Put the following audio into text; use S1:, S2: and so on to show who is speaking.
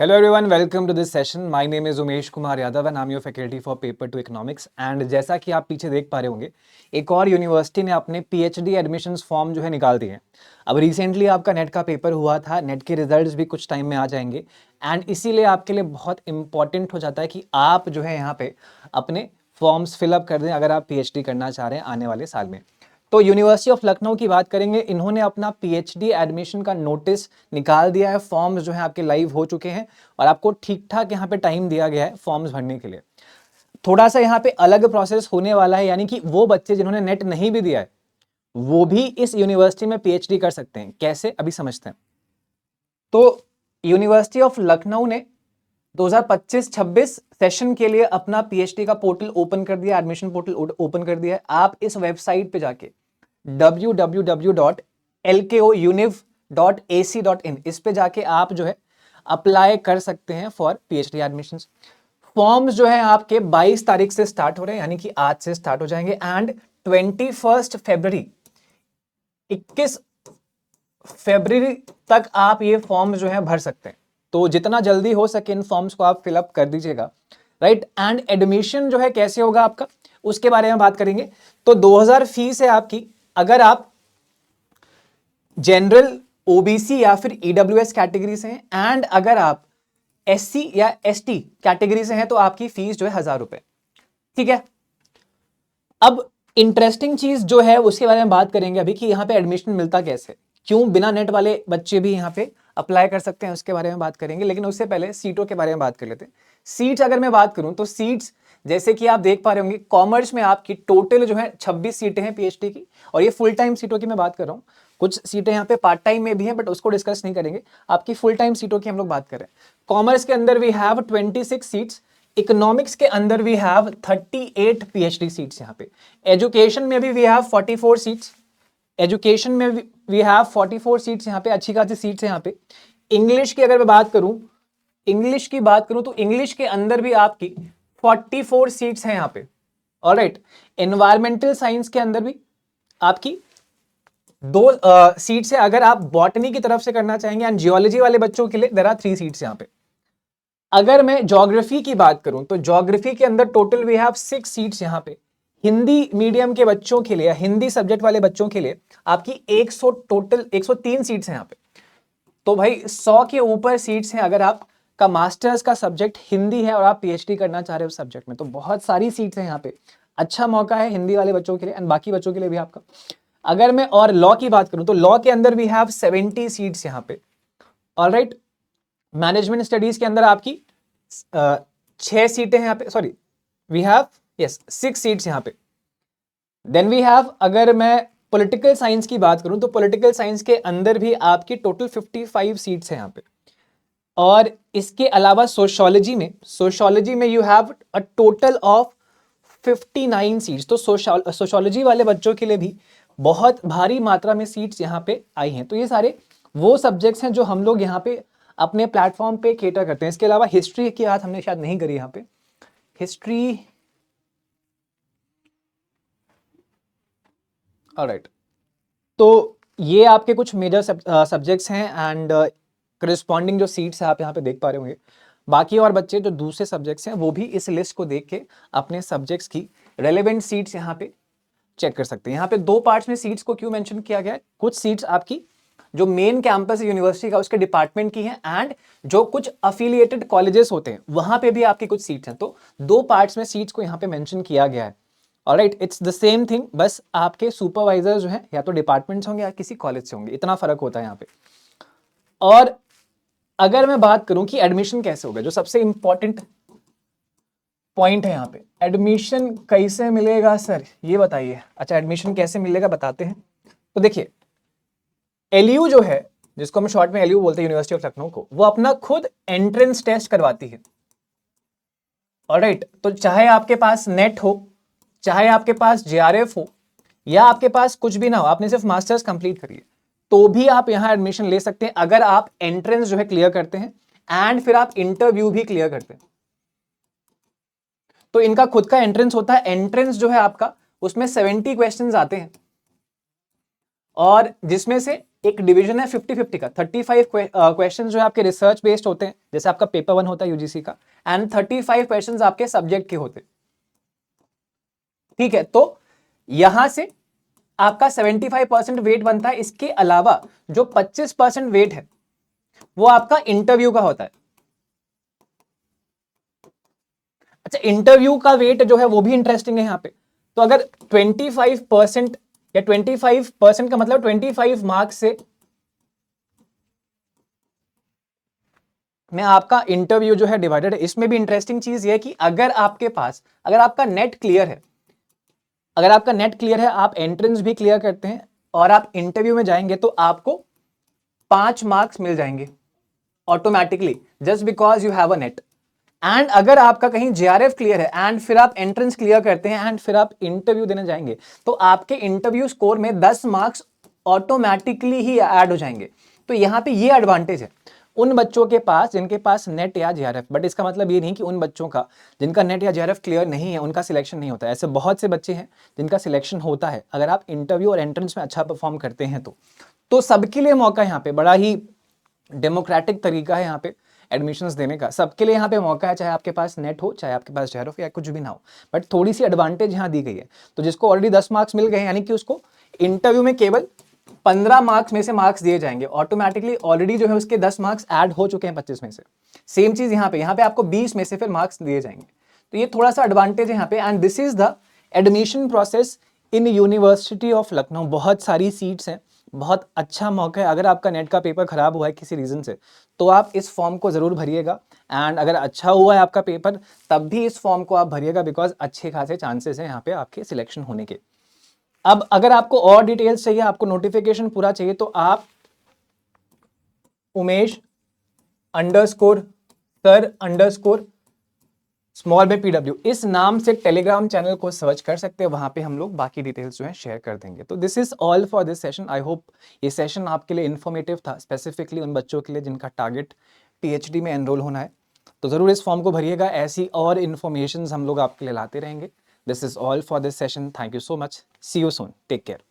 S1: Hello everyone, welcome to this session. My name is Umesh Kumar Yadav and I'm your faculty for Paper 2 Economics. And जैसा कि आप पीछे देख पा रहे होंगे, एक और यूनिवर्सिटी ने अपने पीएचडी एडमिशन्स फॉर्म जो है निकाल दिए हैं। अब रिसेंटली आपका नेट का पेपर हुआ था, नेट के रिजल्ट्स भी कुछ टाइम में आ जाएंगे एंड इसीलिए आपके लिए बहुत इंपॉर्टेंट हो जाता है कि आप जो है यहाँ पे अपने फॉर्म्स फिलअप कर दें अगर आप पीएचडी करना चाह रहे हैं आने वाले साल में। तो यूनिवर्सिटी ऑफ लखनऊ की बात करेंगे, इन्होंने अपना पीएचडी एडमिशन का नोटिस निकाल दिया है। फॉर्म्स जो है आपके लाइव हो चुके हैं और आपको ठीक ठाक यहाँ पे टाइम दिया गया है फॉर्म्स भरने के लिए। थोड़ा सा यहाँ पे अलग प्रोसेस होने वाला है, यानी कि वो बच्चे जिन्होंने नेट नहीं भी दिया है वो भी इस यूनिवर्सिटी में पीएचडी कर सकते हैं। कैसे, अभी समझते हैं। तो यूनिवर्सिटी ऑफ लखनऊ ने 2025-26 सेशन के लिए अपना पीएचडी का पोर्टल ओपन कर दिया, एडमिशन पोर्टल ओपन कर दिया है। आप इस वेबसाइट पे जाके www.lkouniv.ac.in इस पे जाके आप जो है अप्लाई कर सकते हैं फॉर पीएचडी एडमिशंस। फॉर्म्स जो है आपके 22 तारीख से स्टार्ट हो रहे हैं, यानी कि आज से स्टार्ट हो जाएंगे एंड 21 फरवरी 21 फरवरी तक आप ये फॉर्म जो है भर सकते हैं। तो जितना जल्दी हो सके इन फॉर्म्स को आप फिलअप कर दीजिएगा, राइट। एंड एडमिशन जो है कैसे होगा आपका, उसके बारे में बात करेंगे। तो 2000 फीस है आपकी अगर आप जनरल, ओबीसी या फिर ईडब्ल्यूएस कैटेगरी से हैं, एंड अगर आप एससी या एसटी कैटेगरी से हैं तो आपकी फीस जो है 1000 रुपए, ठीक है। अब इंटरेस्टिंग चीज जो है उसके बारे में बात करेंगे अभी कि यहाँ पे एडमिशन मिलता कैसे, क्यों बिना नेट वाले बच्चे भी यहाँ पे अप्लाई कर सकते हैं, उसके बारे में बात करेंगे। लेकिन उससे पहले सीटों के बारे में बात कर लेते हैं। सीट्स अगर मैं बात करूं तो सीट्स जैसे कि आप देख पा रहे होंगे, कॉमर्स में आपकी टोटल जो है 26 सीटें हैं पीएचडी की, और ये फुल टाइम सीटों की मैं बात कर रहा हूँ। कुछ सीटें यहाँ पे पार्ट टाइम में भी हैं बट उसको डिस्कस नहीं करेंगे, आपकी फुल टाइम सीटों की हम लोग बात कर रहे हैं। कॉमर्स के अंदर वी हैव 26 सीट्स, इकोनॉमिक्स के अंदर वी हैव 38 पीएचडी सीट्स यहाँ पे। एजुकेशन में भी वी हैव 44 सीट्स, एजुकेशन में वी हैव 44 सीट्स यहाँ पे, अच्छी खासी सीट्स हैं यहाँ पे। इंग्लिश की अगर मैं बात करूं, इंग्लिश की बात करूं तो इंग्लिश के अंदर भी आपकी 44 सीट्स हैं यहाँ पे, ऑलराइट। एनवायरमेंटल साइंस के अंदर भी आपकी 2 सीट्स है अगर आप बॉटनी की तरफ से करना चाहेंगे, एंड जियोलॉजी वाले बच्चों के लिए देयर आर 3 सीट्स यहाँ पे। अगर मैं ज्योग्राफी की बात करूं तो ज्योग्राफी के अंदर टोटल वी हैव 6 सीट्स यहाँ पे। हिंदी मीडियम के बच्चों के लिए या हिंदी सब्जेक्ट वाले बच्चों के लिए आपकी 100 टोटल 103 सीट्स हैं यहाँ पे। तो भाई 100 के ऊपर सीट्स हैं अगर आप का मास्टर्स का सब्जेक्ट हिंदी है और आप पीएचडी करना चाह रहे हो उस सब्जेक्ट में, तो बहुत सारी सीट्स हैं यहाँ पे। अच्छा मौका है हिंदी वाले बच्चों के लिए एंड बाकी बच्चों के लिए भी आपका। अगर मैं और लॉ की बात करूं तो लॉ के अंदर वी हैव 70 सीट्स यहाँ पे, ऑलराइट। मैनेजमेंट स्टडीज के अंदर आपकी 6 सीटें हैं यहाँ पे, सॉरी वी हैव 6 सीट्स यहाँ पे। देन वी हैव, अगर मैं पॉलिटिकल साइंस की बात करूं तो पॉलिटिकल साइंस के अंदर भी आपकी टोटल 55 सीट्स हैं यहाँ पे। और इसके अलावा सोशियोलॉजी में you have a total of 59 seats. तो सोशियोलॉजी वाले बच्चों के लिए भी बहुत भारी मात्रा में सीट्स यहाँ पे आई हैं। तो ये सारे वो सब्जेक्ट्स हैं जो हम लोग यहाँ पे अपने प्लेटफॉर्म पे केटर करते हैं। इसके अलावा हिस्ट्री की बात हमने शायद नहीं करी यहाँ पे, हिस्ट्री, ऑलराइट। तो ये आपके कुछ मेजर सब्जेक्ट्स हैं एंड करस्पॉन्डिंग जो सीट्स है आप यहाँ पे देख पा रहे होंगे। बाकी और बच्चे जो दूसरे सब्जेक्ट्स हैं वो भी इस लिस्ट को देख के अपने सब्जेक्ट्स की रेलेवेंट सीट्स यहाँ पे चेक कर सकते हैं। यहाँ पे 2 पार्ट्स में सीट्स को क्यों मेंशन किया गया है, कुछ सीट्स आपकी जो मेन कैंपस है यूनिवर्सिटी का उसके डिपार्टमेंट की हैं, एंड जो कुछ अफिलिएटेड कॉलेजेस होते हैं वहां पे भी आपकी कुछ सीट्स हैं। तो 2 पार्ट्स में सीट्स को यहाँ पे मेंशन किया गया है, alright. It's the same thing, बस आपके सुपरवाइजर जो है या तो डिपार्टमेंट्स होंगे या किसी कॉलेज से होंगे, इतना फर्क होता है यहाँ पे। और अगर मैं बात करूं कि एडमिशन कैसे होगा, जो सबसे इंपॉर्टेंट पॉइंट है यहाँ पे, एडमिशन कैसे मिलेगा सर ये बताइए। अच्छा, एडमिशन कैसे मिलेगा बताते हैं। तो देखिए, एलयू जो है, जिसको हम शॉर्ट में एलयू बोलते हैं, यूनिवर्सिटी ऑफ लखनऊ को, वो अपना खुद एंट्रेंस टेस्ट करवाती है, ऑलराइट। तो चाहे आपके पास नेट हो, चाहे आपके पास जेआरएफ हो, या आपके पास कुछ भी ना हो, आपने सिर्फ मास्टर्स कंप्लीट करिए, तो भी आप यहां एडमिशन ले सकते हैं अगर आप एंट्रेंस जो है क्लियर करते हैं एंड फिर आप इंटरव्यू भी क्लियर करते हैं। तो इनका खुद का एंट्रेंस होता है। एंट्रेंस जो है आपका, उसमें 70 क्वेश्चंस आते हैं, और जिसमें से एक डिवीजन है 50-50 का। 35 क्वेश्चन जो है आपके रिसर्च बेस्ड होते हैं, जैसे आपका पेपर 1 होता है यूजीसी का, एंड 35 क्वेश्चन आपके सब्जेक्ट के होते हैं। ठीक है, तो यहां से आपका 75% वेट बनता है। इसके अलावा जो 25% वेट है वो आपका इंटरव्यू का होता है। अच्छा, इंटरव्यू का वेट जो है वो भी इंटरेस्टिंग है यहां पे। तो अगर 25% या 25% का मतलब 25 मार्क्स से में आपका इंटरव्यू जो है डिवाइडेड है। इसमें भी इंटरेस्टिंग चीज ये है कि अगर आपका नेट क्लियर है, अगर आपका नेट क्लियर है, आप एंट्रेंस भी क्लियर करते हैं और आप इंटरव्यू में जाएंगे तो आपको 5 मार्क्स मिल जाएंगे automatically, just because you have a net. And अगर आपका कहीं जेआरएफ क्लियर है एंड फिर आप एंट्रेंस क्लियर करते हैं एंड फिर आप इंटरव्यू देने जाएंगे तो आपके इंटरव्यू स्कोर में 10 मार्क्स ऑटोमेटिकली ही ऐड हो जाएंगे। तो यहां पे ये एडवांटेज है उन बच्चों के पास जिनके पास नेट या जेआरएफ। बट इसका मतलब ये नहीं कि उन बच्चों का जिनका नेट या जेआरएफ क्लियर नहीं है उनका सिलेक्शन नहीं होता है। ऐसे बहुत से बच्चे हैं जिनका सिलेक्शन होता है अगर आप इंटरव्यू और एंट्रेंस में अच्छा परफॉर्म करते हैं तो सबके लिए मौका यहाँ पे बड़ा ही डेमोक्रेटिक तरीका है यहाँ पे एडमिशंस देने का। सबके लिए यहाँ पे मौका है, चाहे आपके पास नेट हो, चाहे आपके पास जेआरएफ या कुछ भी ना हो, बट थोड़ी सी एडवांटेज यहाँ दी गई है। तो जिसको ऑलरेडी 10 मार्क्स मिल गए यानी कि उसको इंटरव्यू में केवल 15 मार्क्स में से मार्क्स दिए जाएंगे ऑटोमेटिकली। ऑलरेडी जो है उसके 10 मार्क्स ऐड हो चुके हैं 25 में से। सेम चीज यहाँ पे आपको 20 में से फिर मार्क्स दिए जाएंगे। तो ये थोड़ा सा एडवांटेज है यहाँ पे। And this is the admission process in university of Lucknow. बहुत सारी सीट्स हैं, बहुत अच्छा मौका है। अगर आपका नेट का पेपर खराब हुआ है किसी रीजन से तो आप इस फॉर्म को जरूर भरिएगा। एंड अगर अच्छा हुआ है आपका पेपर तब भी इस फॉर्म को आप भरिएगा, बिकॉज अच्छे खासे चांसेस हैं यहाँ पे आपके सिलेक्शन होने के। अब अगर आपको और डिटेल्स चाहिए, आपको नोटिफिकेशन पूरा चाहिए, तो आप umesh_sir_small_pw इस नाम से टेलीग्राम चैनल को सर्च कर सकते हैं। वहां पे हम लोग बाकी डिटेल्स जो है शेयर कर देंगे। तो this is all for this session. I hope ये सेशन आपके लिए इन्फॉर्मेटिव था, स्पेसिफिकली उन बच्चों के लिए जिनका टारगेट पीएचडी में एनरोल होना है। तो जरूर इस फॉर्म को भरिएगा। ऐसी और इन्फॉर्मेशन हम लोग आपके लिए लाते रहेंगे। This is all for this session. Thank you so much. See you soon. Take care.